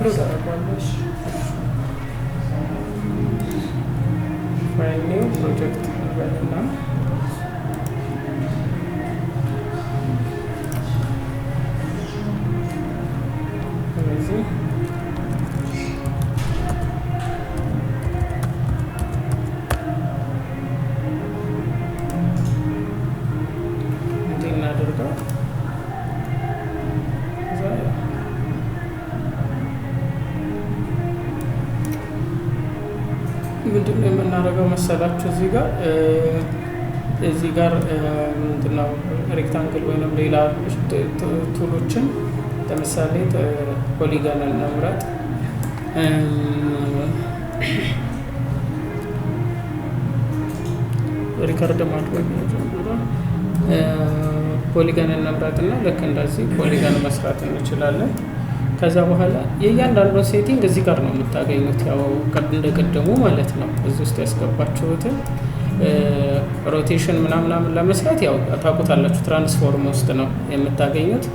File new project development. Amazing. ምንድነው የምናደርገው መሰላችሁ እዚህ ጋር ምንድነው ሬክታንግል ወይንም ሌላ ቱሎችን ለምሳሌ ፖሊጋን እንምረጥ ሪከርድ ማድረግ ነው ፖሊጋን እንምረጥና ልክ እንደዚህ ፖሊጋን መስራት እንችላለን ከዛ በኋላ የእያንዳንዱን ሴቲንግ እዚህ ጋር ነው የምታገኙት ያው እንደቀደሙ ማለት ነው እዚህ ውስጥ ያስገባችሁት ሮቴሽን ምናምን ለመስራት ያው ታውቁታላችሁ ትራንስፎርም ውስጥ ነው የምታገኙት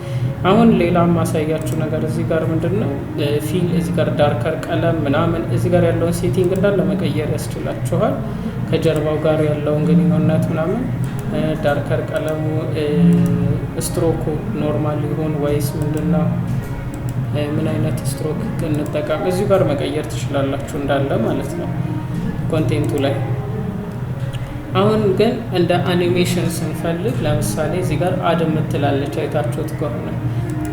አሁን ሌላ ማሳያችሁ ነገር እዚህ ጋር ምንድነው ፊል እዚህ ጋር ዳርከር ቀለም ምናምን እዚህ ጋር ያለውን ሴቲንግ እንዳለ መቀየር ያስችላችኋል ከጀርባው ጋር ያለውን ግንኙነት ምናምን ዳርከር ቀለሙ ስትሮኩ ኖርማል ይሁን ወይስ ምንድነው ምን አይነት ስትሮክ እንጠቀም እዚህ ጋር መቀየር ትችላላችሁ እንዳለ ማለት ነው ኮንቴንቱ ላይ አሁን ግን እንደ አኒሜሽን ስንፈልግ ለምሳሌ እዚህ ጋር አድ የምትላለች አይታችሁት ከሆነ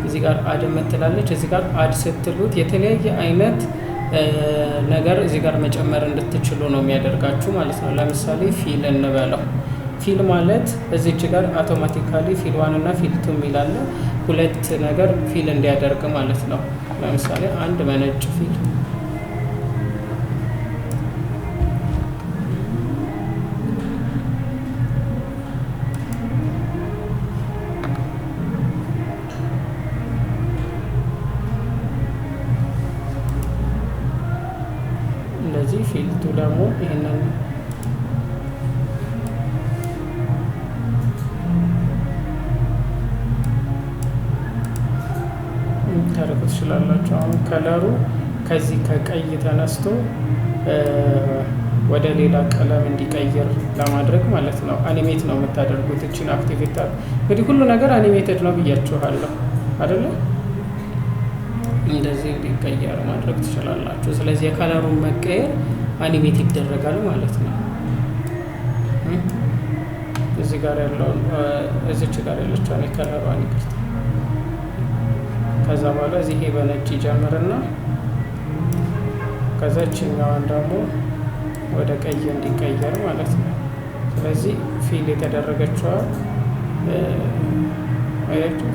እዚህ ጋር አድ የምትላለች እዚህ ጋር አድ ስትሉት የተለያየ አይነት ነገር እዚህ ጋር መጨመር እንድትችሉ ነው የሚያደርጋችሁ ማለት ነው ለምሳሌ ፊል እንበለው ፊል ማለት እዚች ጋር አውቶማቲካሊ ፊል 1 እና ፊል 2 የሚላለ ሁለት ነገር ፊል እንዲያደርግ ማለት ነው ለምሳሌ አንድ በነጭ ፊል እንደዚህ ፊል 2 ደግሞ ይሄንን ታረቁት ይችላልላችሁ አሁን ከለሩ ከዚህ ከቀይ ተነስቶ ወደ ሌላ ቀለም እንዲቀየር ለማድረግ ማለት ነው አኒሜት ነው የምታደርጉት እቺን አክቲቪቲ እንግዲህ ሁሉ ነገር አኒሜትድ ነው ብያችኋለሁ አይደለ እንደዚህ እንዲቀየር ማድረግ ትችላላችሁ ስለዚህ የከለሩን መቀየር አኒሜት ይደረጋል ማለት ነው እዚህ ጋር ያለው እዚች ጋር ያለችው የከለሩ አኒሜት ከዛ በኋላ እዚህ በነጭ ጀምርና ከዛችኛዋን ደግሞ ወደ ቀይ እንዲቀየር ማለት ነው ስለዚህ ፊል የተደረገችው አያችሁ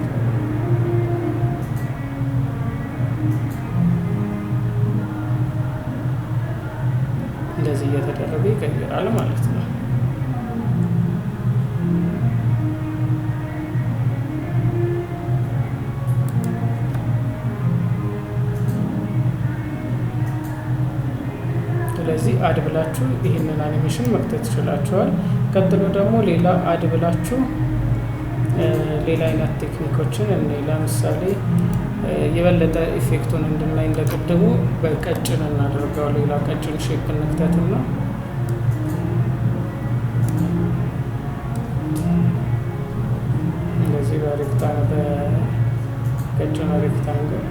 እንደዚህ እየተደረገ ይቀየራል ማለት ነው ስለዚህ አድ ብላችሁ ይሄንን አኒሜሽን መክተት ይችላችኋል ቀጥሎ ደግሞ ሌላ አድ ብላችሁ ሌላ አይነት ቴክኒኮችን ለምሳሌ የበለጠ ኢፌክቱን እንድናይ እንደቀደሙ በቀጭን እናደርገው ሌላ ቀጭን ሼፕ እንክተትና እንደዚህ በቀጭን ሬክታንግል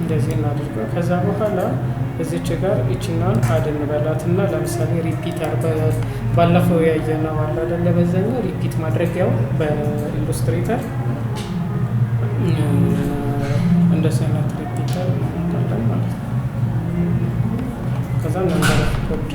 እንደዚህ እናድርገው ከዛ በኋላ እዚች ጋር እቺናን አድ እንበላትና ለምሳሌ ሪፒተር ባለፈው ያየነው አለ አይደለ በዛኛው ሪፒት ማድረጊያው በኢሉስትሬተር እንደዚህ አይነት ሪፒተር ካለን ማለት ነው ከዛ ነበር ኮፒ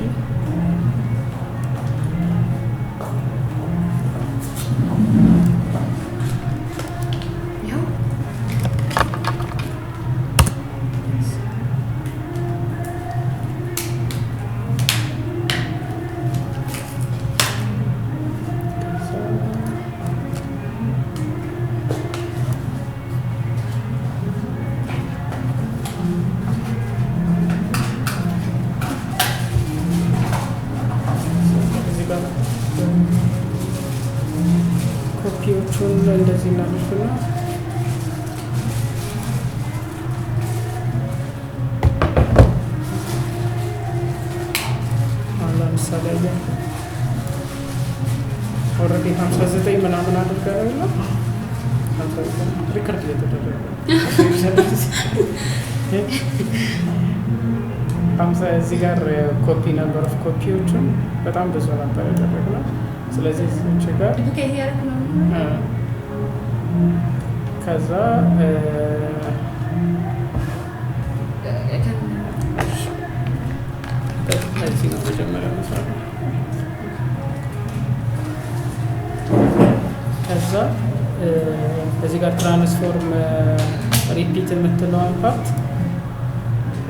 ሮቴሽኑን እንደዚህ እናደርግና ለምሳሌ ኦልሬዲ 59 ምናምን አድርገናል። ሪከርድ እየተደረገ እዚህ ጋር ኮፒ ነበር ኦፍ ኮፒዎቹን በጣም ብዙ ነበር ያደረግነው። ስለዚህ እዚች ጋር ከዛ እዚህ ነው መጀመሪያ መስራት። ከዛ እዚህ ጋር ትራንስፎርም ሪፒት የምትለውን ፓርት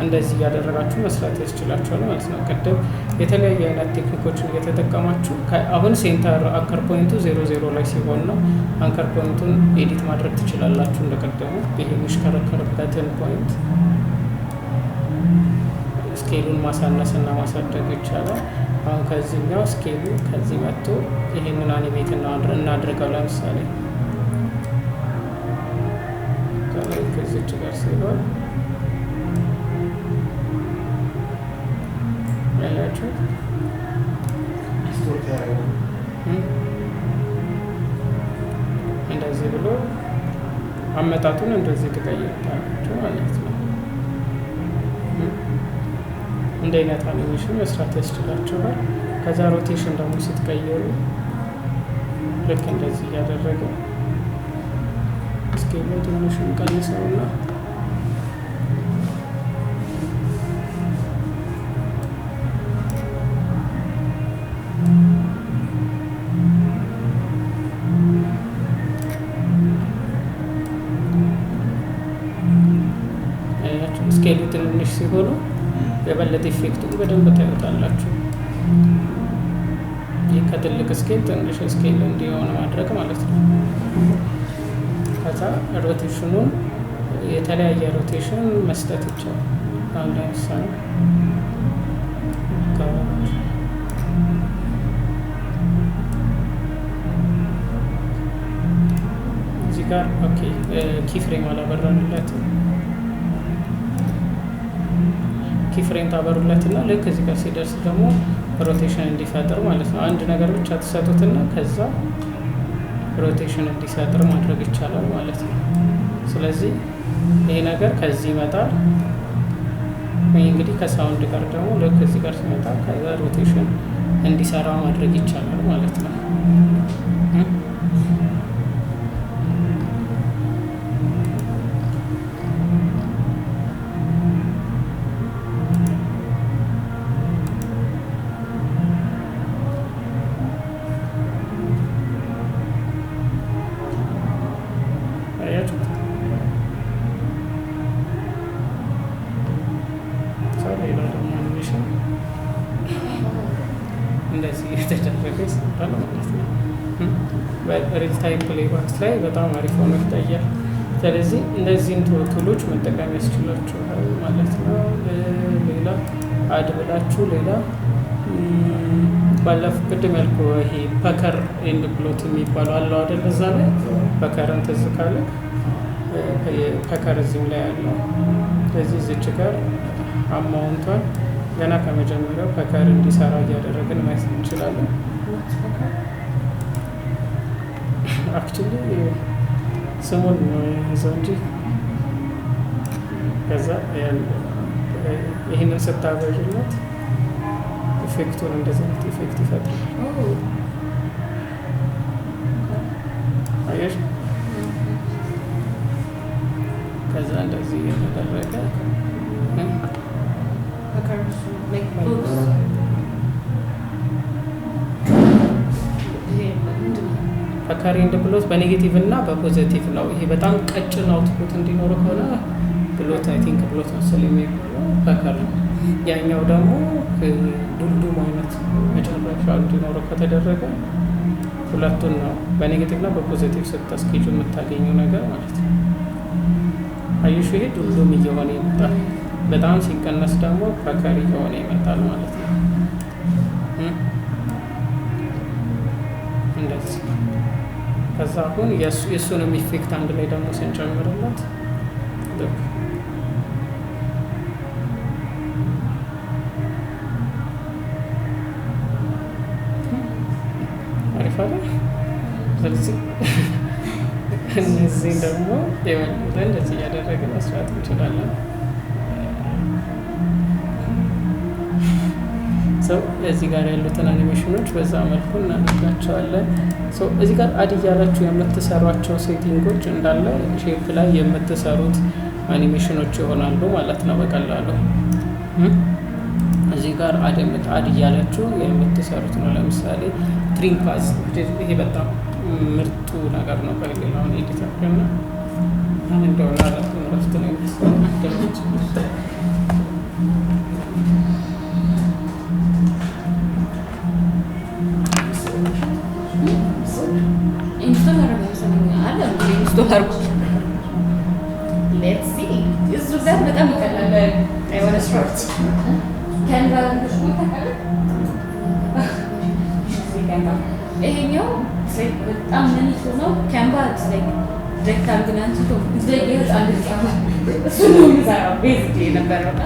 እንደዚህ እያደረጋችሁ መስራት ያስችላችኋል ማለት ነው። ቅድም የተለያዩ አይነት ቴክኒኮችን እየተጠቀማችሁ አሁን ሴንተር አንከር ፖይንቱ 00 ላይ ሲሆን ነው። አንከር ፖይንቱን ኤዲት ማድረግ ትችላላችሁ እንደቀደሙ። ይሄ የሚሽከረከርበትን ፖይንት ስኬሉን ማሳነስ እና ማሳደግ ይቻላል። አሁን ከዚህኛው ስኬሉ ከዚህ መጥቶ ይሄንን አኒሜት እናድርገው። ለምሳሌ ከዚች ጋር ሲሆን ያላችሁ እንደዚህ ብሎ አመጣጡን እንደዚህ ትቀይሩታላችሁ ማለት ነው። እንደ አይነት አኒሜሽን መስራት ያስችላችኋል። ከዛ ሮቴሽን ደግሞ ስትቀይሩ ልክ እንደዚህ እያደረገ ስኬሉ ትንሽ እንቀንሰውና ስኬሉ ትንሽ ሲሆኑ የበለጠ ኢፌክቱን በደንብ ታዩታላችሁ። ይህ ከትልቅ ስኬል ትንሽ ስኬል እንዲሆን ማድረግ ማለት ነው። ከዛ ሮቴሽኑን የተለያየ ሮቴሽን መስጠት ይቻላል። አሁን ለምሳሌ እዚህ ጋር ኦኬ ኪፍሬም አላበራንለትም። ኪፍሬም ታበሩለትና ልክ እዚህ ጋር ሲደርስ ደግሞ ሮቴሽን እንዲፈጥር ማለት ነው። አንድ ነገር ብቻ ተሰጡትና ከዛ ሮቴሽን እንዲፈጥር ማድረግ ይቻላል ማለት ነው። ስለዚህ ይሄ ነገር ከዚህ ይመጣል። ወይ እንግዲህ ከሳውንድ ጋር ደግሞ ልክ እዚህ ጋር ሲመጣ ከዛ ሮቴሽን እንዲሰራ ማድረግ ይቻላል ማለት ነው። እንደዚህ የተደረገ ይሰራል ማለት ነው። በሪል ታይም ፕሌይባክስ ላይ በጣም አሪፍ ሆኖ ይታያል። ስለዚህ እነዚህን ቱሎች መጠቀም ያስችላችኋል ማለት ነው። ሌላ አድ ብላችሁ ሌላ ባለፈው ቅድም ያልኩ ይሄ ፐከር ኤንድ ፕሎት የሚባለው አለው አይደል? እዛ ላይ ፐከርን ትዝ ካለ ፐከር እዚህም ላይ ያለው። ስለዚህ እዚች ጋር አማውንቷን ገና ከመጀመሪያው ፐከር እንዲሰራ እያደረግን ማየት እንችላለን። አክቹሊ ስሙን ነው የያዘው እንጂ ከዛ ይህንን ስታበዥለት ኢፌክቱን እንደዚህ አይነት ኢፌክት ይፈጥራል። አየሽ? ከዛ እንደዚህ እየተደረገ ፐከር ኤንድ ፕሎት በኔጌቲቭ እና በፖዘቲቭ ነው። ይሄ በጣም ቀጭን አውትፑት እንዲኖረው ከሆነ ፕሎት አይ ቲንክ ፕሎት መሰለኝ የሚባለው ፐከር ነው። ያኛው ደግሞ ዱልዱም አይነት መጨረሻ እንዲኖረው ከተደረገ ሁለቱን ነው በኔጌቲቭ እና በፖዘቲቭ ስታስኬጁ የምታገኘው ነገር ማለት ነው። አየሽ? ይሄ ዱልዱም እየሆነ ይመጣል። በጣም ሲቀነስ ደግሞ ፐከር እየሆነ ይመጣል ማለት ነው። እንደዚህ ከዛ አሁን የእሱንም ኢፌክት አንድ ላይ ደግሞ ስንጨምርለት አሪፍ አይደል? ስለዚህ እነዚህ ደግሞ የበለጠ እንደዚህ እያደረግን መስራት እንችላለን። እዚህ ጋር ያሉትን አኒሜሽኖች በዛ መልኩ እናደርጋቸዋለን። እዚህ ጋር አድ እያላችሁ የምትሰሯቸው ሴቲንጎች እንዳለ ሼፕ ላይ የምትሰሩት አኒሜሽኖች ይሆናሉ ማለት ነው በቀላሉ። እዚህ ጋር አድ እያላችሁ የምትሰሩት ነው። ለምሳሌ ትሪም ፓዝ፣ ይሄ በጣም ምርጡ ነገር ነው። ከሌላውን ኤዲተር እና እንደሆነ አራቱን ረፍት ነው Let's see. This is that በጣም ይቀላል። I want to start. Canva ይሄኛው በጣም ንጹህ ነው። Canva rectangle አንስቶ እዚህ ላይ አንድ ጻፍ እሱ ነው የሚሰራው ቤዚክ የነበረው እና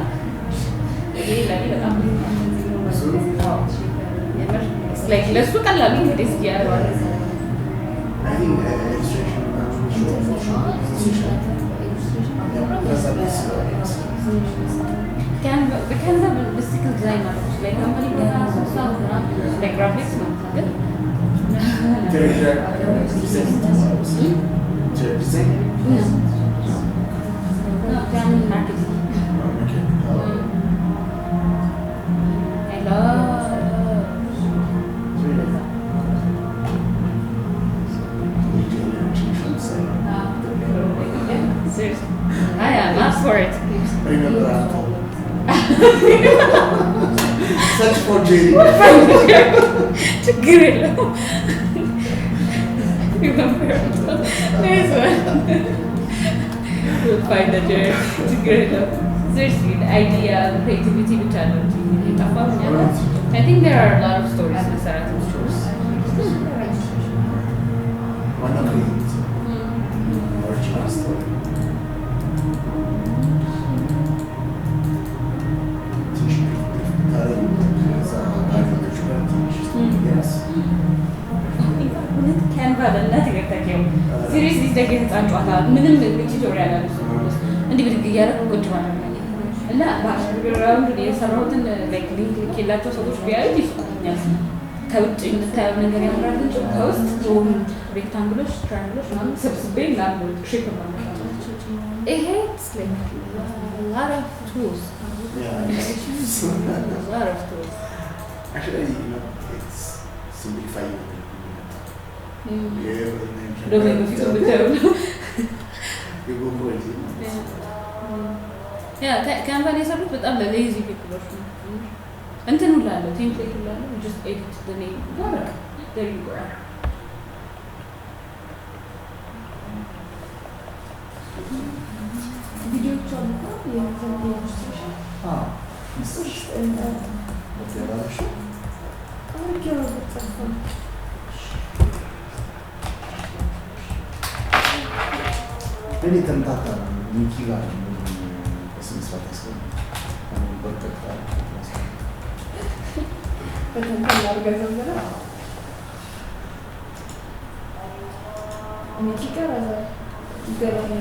ይሄ ላይ በጣም ለሱ ቀላል እንግዲህ ያለው Canva basically design like company like graphics marketing. Seriously. I am up for it. Search for JD. ችግር የለውም። There's one. We'll find the journey. ችግር የለውም. Seriously, the idea, the creativity ብቻ ነው እንጂ የጠፋው እኛ ጋር። I think there are a lot of stories in Saratoga shows. Why not creativity? Original story. Canva በእናትህ ገብታችሁ ሲሪየስሊ ደግ ህፃን ጨዋታ ምንም ቱቶሪያል አለ እንዲህ ብድግ እያደረኩ ቁጭ ማለት ነው እና ባክግራውንድ የሰራሁትን ላይክ ሊንክ ልኬላቸው ሰዎች ቢያዩት ይስቁኛል። ከውጭ የምታየው ነገር ያምራል እንጂ ከውስጥ የሆኑ ሬክታንግሎች፣ ትራያንግሎች ምናምን ሰብስቤ ምናምን ሼፕ ማለት ይሄ lot of tools. A lot of tools. Actually, it's simplifying. Don't make me feel better. You go for it. Yeah, Canva የሰሩት በጣም ለሌዚ ፒፕሎች ነው። እንትን ሁላ አለው ቴምፕሌት ሁላ አለው just edit the name. There you go. ቪዲዮዎች አሉ የኢንፎርሜሽን እኔ ተምታታ ሚኪ ጋር በስነ ስርዓት ያስገባል። በርከታ በተንተን አድርገህ ዘመረ ሚኪ ጋር ይገባል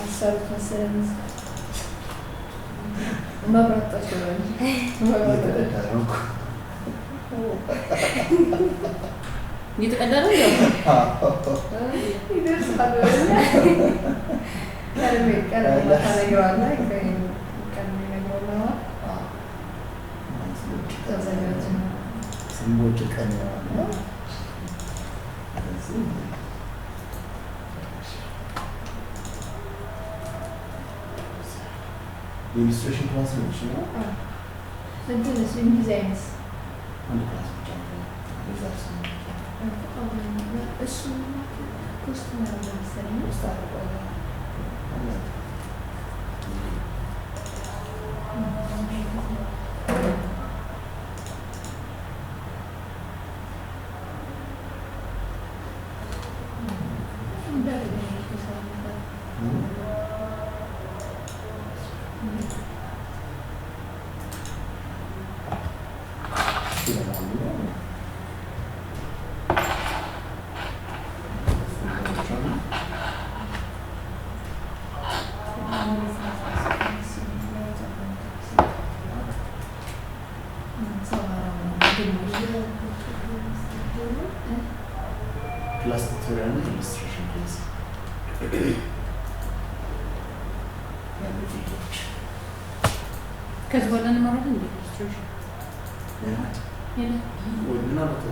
አሰሩት መሰለኝ መብራት ጠፍቷል። እየተቀዳ ነው ያው ይደርሳል። ቀረብ ታረጋዋለ ከምን ነገርና ተዘጋጅ ስንቦጭ ቀን ነው ኢሉስትሬሽን ክላስ ነው እሺ ነው እንትን ዲዛይንስ አንድ ክላስ ብቻ ነው ሪዛልት ነው እሱ ፖስት ነው መሰለኝ ስታርቆይ ክላስ ቱቶሪያል እና ኢሉስትሬሽን ክላስ ያሉ ቪዲዮዎች ከዚህ በኋላ እንማራለን እንዴ? ኢሉስትሬሽን ወይ ምናልባት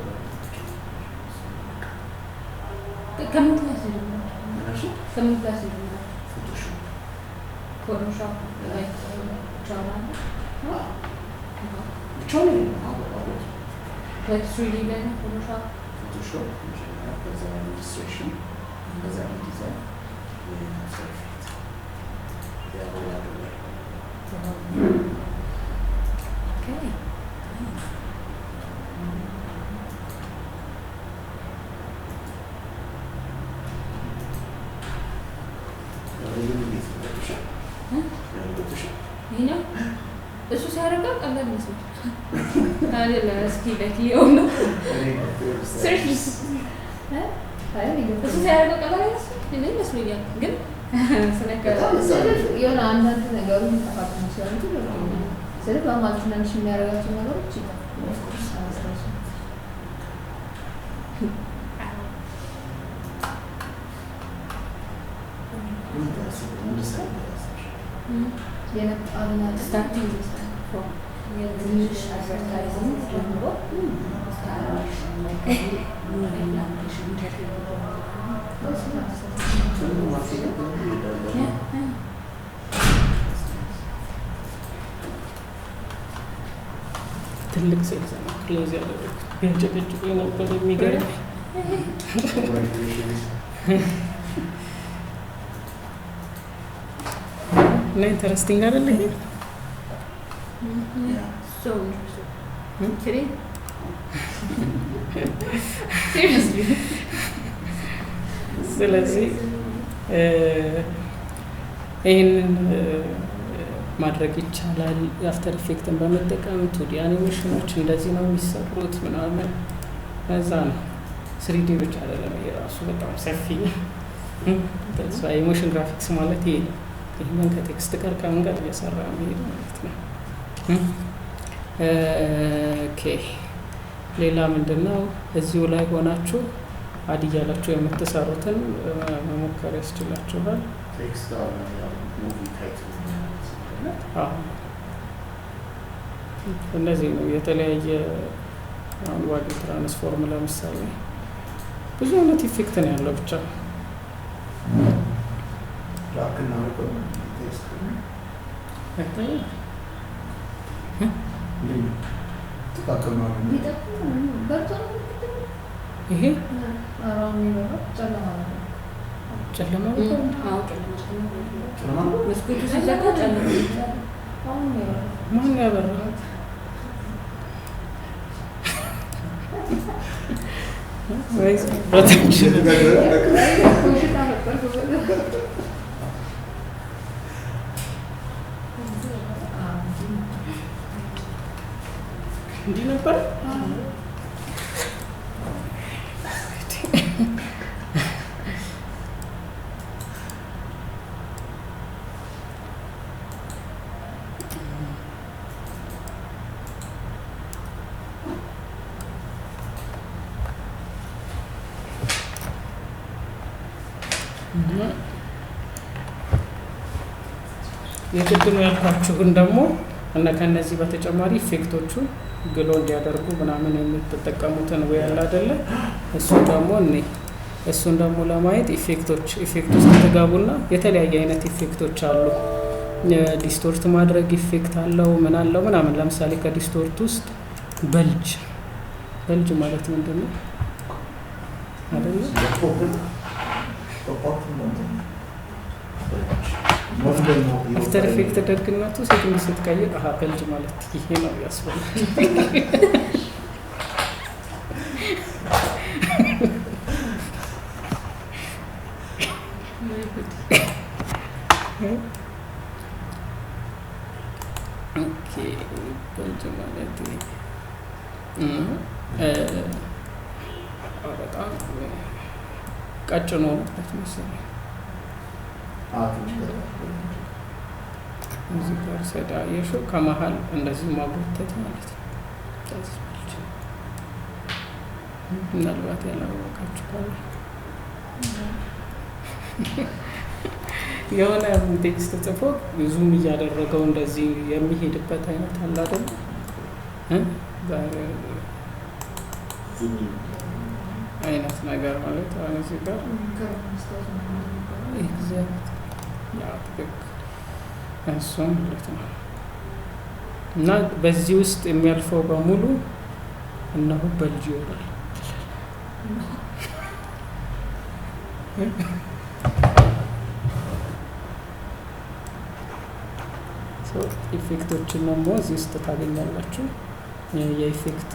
ከምን ክላስ ይጀምራል? ምናሽ ከምን ክላስ ይጀምራል? ፎቶሾፕ ፎቶሾፕ ላይ ቻላ ብቻውን like 3D ላይ ፎቶሾፕ ፎቶሾፕ መጀመሪያ ከዛ ኢሉስትሬሽን ከዛ ዲዛይን ሰርፊት ያወላዱ okay ይሄኛው እሱ ሲያደርጋ ቀላል ይመስላል አይደለ? እስኪ ለኪው ነው ሰርቪስ እሱ ሲያደርጋ ቀላል ይመስለኛል ግን የሆነ አንዳንድ ነገሩን ጠፋት ይችላል። ስለዚህ በማለት ትናንሽ የሚያደርጋቸው ነገሮች ስታርቲንግ የትንሽ አድቨርታይዚንግ ጀምሮ ትልቅ ሴልስ ነው ክሎዝ ያደረኩት ቢያጨቀጭቁ ነበር የሚገርም እና ኢንተረስቲንግ አይደለ ይሄ so interesting kidding seriously ስለዚህ ይህንን ማድረግ ይቻላል። አፍተር ኢፌክትን በመጠቀም ቱዲ አኒሜሽኖች እንደዚህ ነው የሚሰሩት ምናምን እዛ ነው። ስሪዲ ብቻ አይደለም የራሱ በጣም ሰፊ ተስፋ ኢሞሽን ግራፊክስ ማለት ይሄ ነው። ይህንን ከቴክስት ጋር ከምን ጋር እየሰራ መሄድ ማለት ነው። ኦኬ ሌላ ምንድነው እዚሁ ላይ ሆናችሁ አድ እያላችሁ የምትሰሩትን መሞከር ያስችላችኋል። ቴክስት ሙቪ ታይትል እነዚህ ነው የተለያየ አሁን ዋዲ ትራንስፎርም ለምሳሌ ብዙ አይነት ኢፌክት ነው ያለው ብቻ ላክና ነው ቴክስት አይታየም ተቃቀማ ይሄ ጨለማ መስኮቱ ሲዘጋ ጨለማ ማን ያበራ ወይስ ፕሮቴክሽን እንዲህ ነበር የቅድም ያልኳችሁን ደግሞ እና ከነዚህ በተጨማሪ ኢፌክቶቹ ግሎ እንዲያደርጉ ምናምን የምትጠቀሙትን ወይ ያለ አይደለ እሱን ደግሞ ለማየት ኢፌክት ውስጥ ተጋቡና የተለያየ አይነት ኢፌክቶች አሉ። ዲስቶርት ማድረግ ኢፌክት አለው ምን አለው ምናምን። ለምሳሌ ከዲስቶርት ውስጥ በልጅ ማለት ምንድነው አይደለ? አፍተር ኢፌክት ደግነቱ ሴቲንግ ስትቀይር በልጅ ማለት ይሄ ነው ያስፈልጋል። ኦኬ በልጅ ማለት በጣም ቀጭኖ ማለት መሰለኝ። እዚህ ጋር ሰዳ የሾው ከመሀል እንደዚህ ማጎተት ማለት ነው። ምናልባት ያላወቃችሁ ካለ የሆነ ቴክስት ጽፎ ዙም እያደረገው እንደዚህ የሚሄድበት አይነት አለ አይደል? አይነት ነገር ማለት አሁን እዚህ ጋር ኤግዛክት እሱ ማለት ነው። እና በዚህ ውስጥ የሚያልፈው በሙሉ እነሆ በልጅ ይወራል። ኢፌክቶችን ደግሞ እዚህ ውስጥ ታገኛላችሁ። የኢፌክት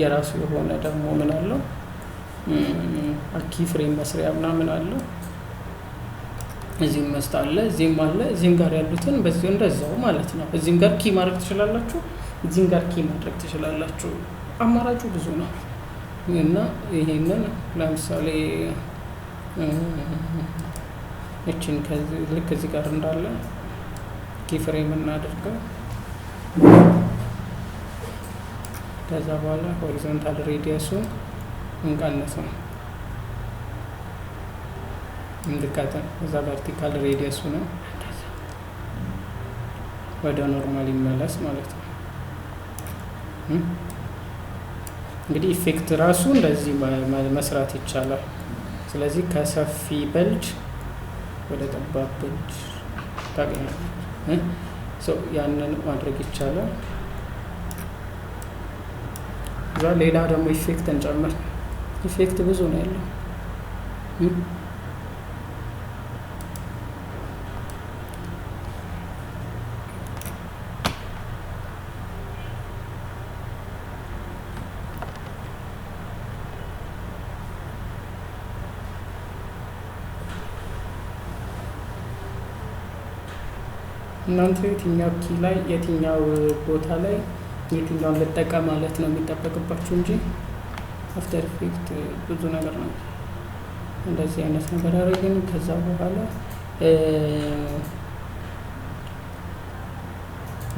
የራሱ የሆነ ደግሞ ምን አለው ኪ ፍሬም መስሪያ ምናምን አለው። እዚህም መስት አለ፣ እዚህም አለ። እዚህም ጋር ያሉትን በዚህ እንደዛው ማለት ነው። እዚህም ጋር ኪ ማድረግ ትችላላችሁ፣ እዚህም ጋር ኪ ማድረግ ትችላላችሁ። አማራጩ ብዙ ነው እና ይሄንን ለምሳሌ እችን ልክ እዚህ ጋር እንዳለ ኪ ፍሬም እናደርገው። ከዛ በኋላ ሆሪዞንታል ሬዲየሱን እንቀንሰው እንድቃጠል። እዛ ቨርቲካል ሬዲየሱ ነው ወደ ኖርማል ይመለስ ማለት ነው። እንግዲህ ኢፌክት ራሱ እንደዚህ መስራት ይቻላል። ስለዚህ ከሰፊ በልጅ ወደ ጠባብ በልጅ ታገኛለህ። ያንን ማድረግ ይቻላል። እዛ ሌላ ደግሞ ኢፌክት እንጨምር። ኢፌክት ብዙ ነው ያለው። እናንተ የትኛው ኪ ላይ የትኛው ቦታ ላይ የትኛውን ልጠቀም ማለት ነው የሚጠበቅባችሁ እንጂ አፍተር ኢፌክት ብዙ ነገር ነው። እንደዚህ አይነት ነገር አደረግን። ከዛ በኋላ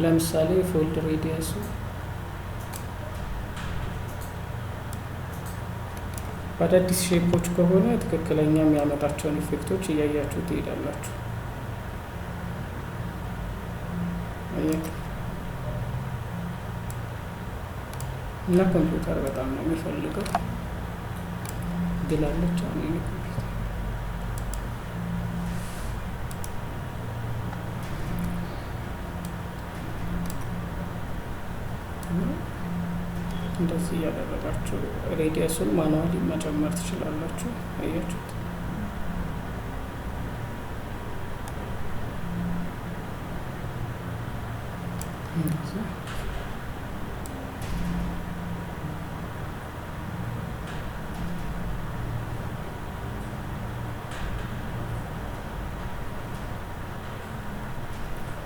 ለምሳሌ ፎልድ ሬዲየሱ በአዳዲስ ሼፖች ከሆነ ትክክለኛ የሚያመጣቸውን ኢፌክቶች እያያችሁ ትሄዳላችሁ። እና ኮምፒውተር በጣም ነው የሚፈልገው ግላለች። አሁን ይሄ ኮምፒውተር እንደዚህ እያደረጋችሁ ሬዲየሱን ማኑዋሊ መጨመር ትችላላችሁ። አያችሁት?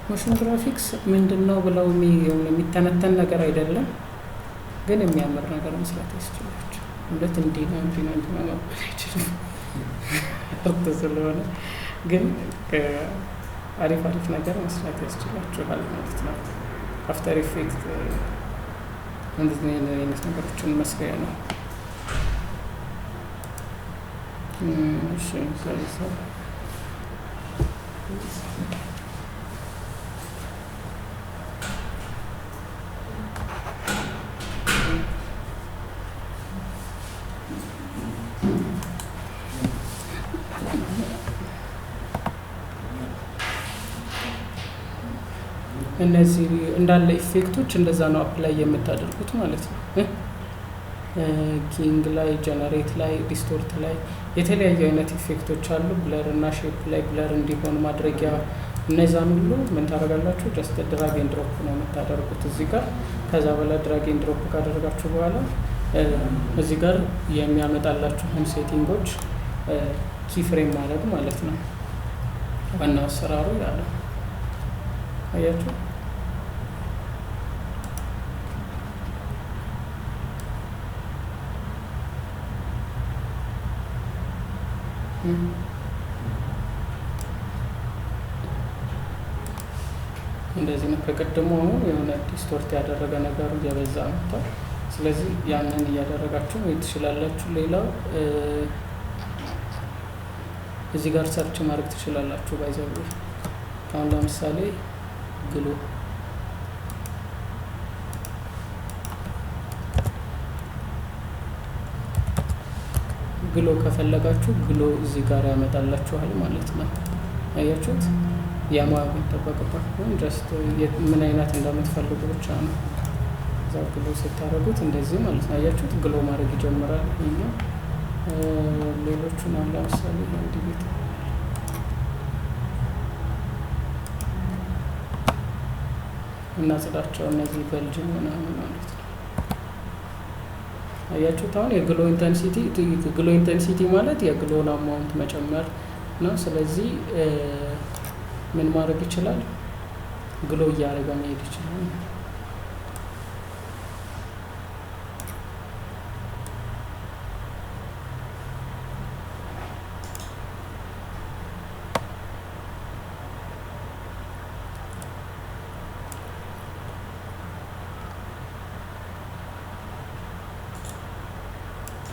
ሞሽን ግራፊክስ ምንድነው ብለው የሚተነተን ነገር አይደለም፣ ግን የሚያምር ነገር መስራት ያስችላችሁ። ሁለት እንዲህ ነው መባል አይችልም እርት ስለሆነ፣ ግን አሪፍ ነገር መስራት ያስችላችኋል ማለት ነው። አፍተር ኢፌክት እንደዚህ አይነት ነገሮችን መስሪያ ነው። እሺ ስለዚህ እነዚህ እንዳለ ኢፌክቶች እንደዛ ነው አፕላይ የምታደርጉት ማለት ነው። ኪንግ ላይ፣ ጀነሬት ላይ፣ ዲስቶርት ላይ የተለያዩ አይነት ኢፌክቶች አሉ። ብለር እና ሼፕ ላይ ብለር እንዲሆን ማድረጊያ እነዛን ሁሉ ምን ታደርጋላችሁ? ጀስት ድራግ ኤንድ ድሮፕ ነው የምታደርጉት እዚህ ጋር። ከዛ በኋላ ድራግ ኤንድ ድሮፕ ካደረጋችሁ በኋላ እዚህ ጋር የሚያመጣላችሁን ሴቲንጎች ኪ ፍሬም ማድረግ ማለት ነው። ዋናው አሰራሩ ያለው አያችሁ። እንደዚህ ነው። ከቀድሞ የሆነ ዲስቶርት ያደረገ ነገሩ እየበዛ መጥቷል። ስለዚህ ያንን እያደረጋችሁ ወይ ትችላላችሁ። ሌላው እዚህ ጋር ሰርች ማድረግ ትችላላችሁ። ባይዘው አሁን ለምሳሌ ግሎ ከፈለጋችሁ ግሎ እዚህ ጋር ያመጣላችኋል ማለት ነው። አያችሁት? ያማው ተጠበቀባችሁ ጀስት ምን አይነት እንደምትፈልጉ ብቻ ነው። እዛ ግሎ ስታረጉት እንደዚህ ማለት ነው። አያችሁት? ግሎ ማድረግ ይጀምራል። ይሄ ሌሎቹን አሁን ለምሳሌ አንድ ቤት እና ጽዳቸው እነዚህ በልጅን ምናምን ማለት ነው። አያችሁት? አሁን የግሎ ኢንተንሲቲ ማለት የግሎን አማውንት መጨመር ነው። ስለዚህ ምን ማድረግ ይችላል? ግሎ እያደረገ መሄድ ይችላል።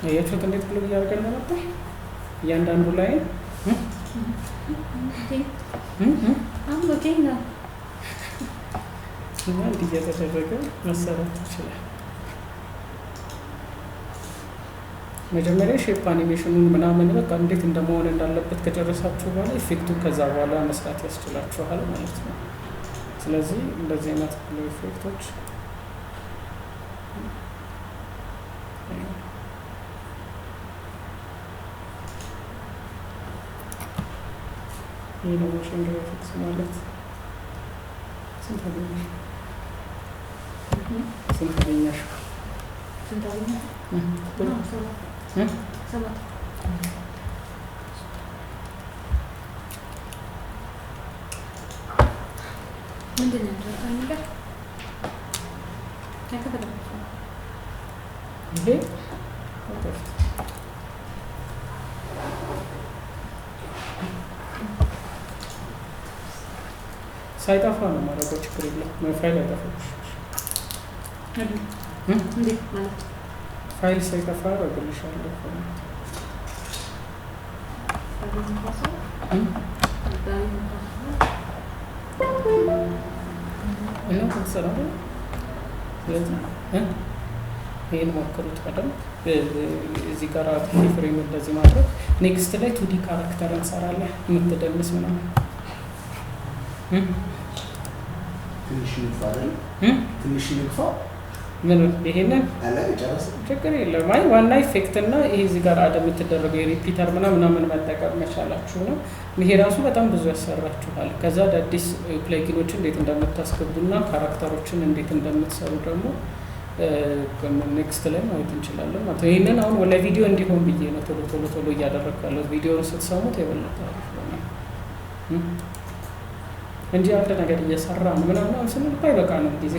አያችሁት እንዴት ብሎ እያደረገ እንደመጣ እያንዳንዱ ላይ እንዲህ እየተደረገ መሰራት ይችላል። መጀመሪያ ሼፕ አኒሜሽኑን ምናምን በቃ እንዴት እንደመሆን እንዳለበት ከጨረሳችሁ በኋላ ኢፌክቱ ከዛ በኋላ መስራት ያስችላችኋል ማለት ነው። ስለዚህ እንደዚህ አይነት ኢፌክቶች ይህ ነው ሞሽን ግራፊክስ ማለት። ስንት አገኘሽ? ምንድን ነው ነገር ይሄ ሳይጠፋ ነው ማድረገው፣ ችግር የለም። ፋይል አይጠፋም። እንዴት ማለት ፋይል ሳይጠፋ አደርግልሻለሁ። እና ተሰራው። ስለዚህ ይሄን ሞክሩት ቀደም እዚህ ጋር ፍሬም እንደዚህ ማድረግ። ኔክስት ላይ 2D ካራክተር እንሰራለን የምትደንስ ምናምን ትንሽ ንግፋ አይደል? ትንሽ ንግፋ ምን ይሄንን አለ ጨረሰ። ችግር የለም። አይ ዋና ኢፌክት እና ይሄ እዚህ ጋር አደ የምትደረገው የሪፒተር ምናምን መጠቀም መቻላችሁ ነው። ይሄ ራሱ በጣም ብዙ ያሰራችኋል። ከዛ አዳዲስ ፕለጊኖችን እንዴት እንደምታስገቡና ካራክተሮችን እንዴት እንደምትሰሩ ደግሞ ኔክስት ላይ ማየት እንችላለን ማለት ነው። ይሄንን አሁን ወለ ቪዲዮ እንዲሆን ብዬ ነው ቶሎ እያደረግኩ ያለው። ቪዲዮውን ስትሰሙት የበለጠ አሪፍ ነው እንጂ አንድ ነገር እየሰራ ነው ምናምን ስንል ባይበቃ ነው ጊዜ